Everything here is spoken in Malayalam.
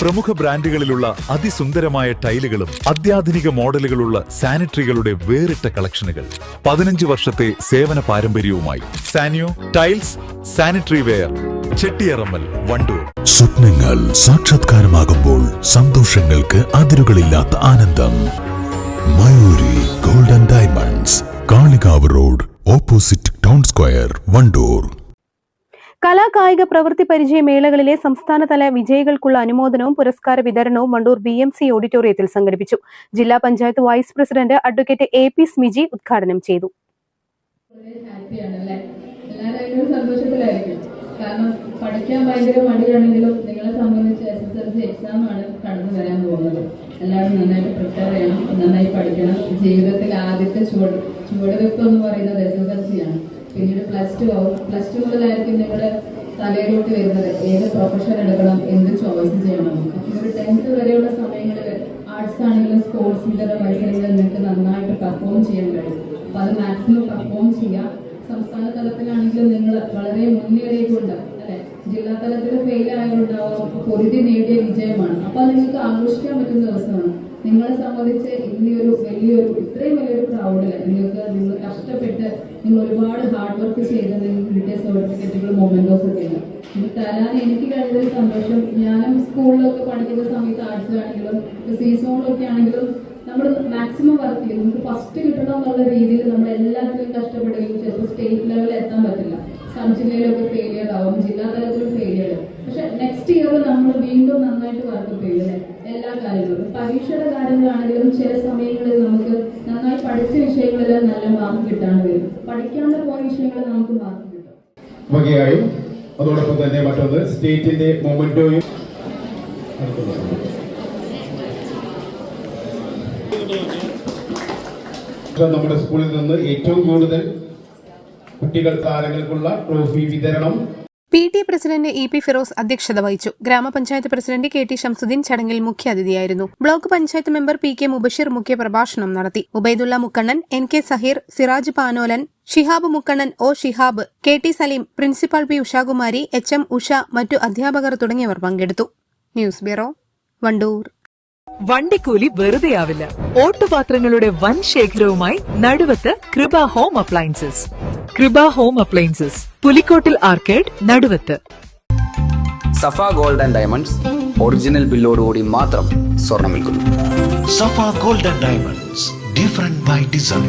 പ്രമുഖ ബ്രാൻഡുകളിലുള്ള അതിസുന്ദരമായ ടൈലുകളും അത്യാധുനിക മോഡലുകളുള്ള സാനിറ്ററികളുടെ വേറിട്ട കളക്ഷനുകൾ 15 വർഷത്തെ സേവന പാരമ്പര്യവുമായി Saniyo tiles sanitary ware Chettiyarammal Wandoor. സ്വപ്നങ്ങൾ സാക്ഷാത്കാരമാകുമ്പോൾ സന്തോഷങ്ങൾക്ക് അതിരുകളില്ലാത്ത ആനന്ദം. Mayuri golden diamonds, Kalikavu road, opposite town square, Wandoor. കലാകായിക പ്രവൃത്തി പരിചയ മേളകളിലെ സംസ്ഥാനതല വിജയികൾക്കുള്ള അനുമോദനവും പുരസ്കാര വിതരണവും വണ്ടൂർ BMC ഓഡിറ്റോറിയത്തിൽ സംഘടിപ്പിച്ചു. ജില്ലാ panchayat vice president advocate AP Smiji ഉദ്ഘാടനം ചെയ്തു. കാരണം പഠിക്കാൻ ഭയങ്കര മടിയാണെങ്കിലും നിങ്ങളെ സംബന്ധിച്ച് SSLC എക്സാം ആണ് കടന്നു വരാൻ പോകുന്നത്. എല്ലാവരും നന്നായിട്ട് പ്രിപ്പയർ ചെയ്യണം, നന്നായി പഠിക്കണം. ജീവിതത്തിൽ ആദ്യത്തെ ചുവടുവെപ്പ് എന്ന് പറയുന്നത് SSLC ആണ്. പിന്നീട് +2 ആവും. +2 മുതലായിരിക്കും നിങ്ങളുടെ തലയിലോട്ട് വരുന്നത് ഏത് പ്രൊഫഷൻ എടുക്കണം, എന്ത് ചോയ്സ് ചെയ്യണം. അപ്പോൾ ഒരു 10th വരെയുള്ള സമയങ്ങളിൽ ആർട്സ് ആണെങ്കിലും സ്പോർട്സിൻ്റെ മത്സരങ്ങളിൽ നിങ്ങൾക്ക് നന്നായിട്ട് പെർഫോം ചെയ്യാൻ കഴിയും. അപ്പോൾ അത് മാക്സിമം പെർഫോം ചെയ്യാം. സംസ്ഥാന തലത്തിലാണെങ്കിലും നിങ്ങൾ വളരെ മുന്നേറിയിട്ടുണ്ട് അല്ലെ. ജില്ലാ തലത്തിൽ ഫെയിൽ ആയതുണ്ടാവും, പൊരുതി നേടിയ വിജയമാണ്. അപ്പോൾ നിങ്ങൾക്ക് ആഘോഷിക്കാൻ പറ്റുന്ന ദിവസമാണ്. നിങ്ങളെ സംബന്ധിച്ച് ഇത്രയും വലിയൊരു ക്രൗഡിൽ നിങ്ങൾ കഷ്ടപ്പെട്ട് നിങ്ങൾ ഒരുപാട് ഹാർഡ് വർക്ക് ചെയ്ത് നിങ്ങൾക്ക് കിട്ടിയ സർട്ടിഫിക്കറ്റുകൾ മൊമെന്റോസ് ഒക്കെ ഉണ്ട്. ഇത് തരാൻ എനിക്ക് കഴിഞ്ഞൊരു സന്തോഷം. ഞാനും സ്കൂളിലൊക്കെ പഠിക്കുന്ന സമയത്ത് ആർട്സിലാണെങ്കിലും സീസോണിലൊക്കെ ആണെങ്കിലും നമ്മൾ മാക്സിമം വർക്ക് ചെയ്യും. നമുക്ക് ഫസ്റ്റ് കിട്ടണം എന്നുള്ള രീതിയിൽ നമ്മൾ എല്ലാത്തിലും കഷ്ടപ്പെടുകയും ചിലപ്പോൾ സ്റ്റേറ്റ് ലെവലിൽ എത്താൻ പറ്റില്ല. സബ് ജില്ലയിലൊക്കെ ഫെയിലിയർ ആവും, ജില്ലാ തലത്തിലും ഫെയിലിയർ. പക്ഷെ നെക്സ്റ്റ് ഇയർ നമ്മൾ വീണ്ടും നന്നായിട്ട് വർക്ക് ചെയ്യും അല്ലെ. എല്ലാ കാര്യങ്ങളും പരീക്ഷയുടെ കാര്യങ്ങളാണെങ്കിലും ചില സമയങ്ങളിൽ നമുക്ക് നന്നായി പഠിച്ച വിഷയങ്ങളെല്ലാം നല്ല മാർക്ക് കിട്ടാണ്ട് വരും. പഠിക്കാണ്ട് പോയ വിഷയങ്ങളിൽ നമുക്ക് മാർക്ക് കിട്ടും. വകയായും അതോടൊപ്പം തന്നെ മറ്റൊന്ന് സ്റ്റേറ്റിന്റെ മൊമെന്റോയും നമ്മുടെ സ്കൂളിൽ നിന്ന് ഏറ്റവും കൂടുതൽ കുട്ടികൾ താരങ്ങൾക്കുള്ള ട്രോഫി വിതരണം PT പ്രസിഡന്റ് EP ഫിറോസ് അധ്യക്ഷത വഹിച്ചു. ഗ്രാമപഞ്ചായത്ത് പ്രസിഡന്റ് KT ഷംസുദ്ദീൻ ചടങ്ങിൽ മുഖ്യാതിഥിയായിരുന്നു. Block panchayat member PK Mubashir മുഖ്യപ്രഭാഷണം നടത്തി. Ubaidulla Mukkannan, NK Saheer, Siraj Panolan, Shihab Mukkannan, O Shihab, KT Saleem, principal P Ushakumari, HM Usha, മറ്റു അധ്യാപകർ തുടങ്ങിയവർ പങ്കെടുത്തു. News bureau, Wandoor. വണ്ടിക്കൂലി വെറുതെയാവില്ല. ഓട്ടുപാത്രങ്ങളുടെ വൻ ശേഖരവുമായി Naduvath Kripa home appliances. Kripa home appliances, Pulikkottil arcade, Naduvath. Safa gold and diamonds original ബില്ലോടുകൂടി മാത്രം സ്വർണം വിൽക്കുന്നു. Safa golden diamonds, different by design.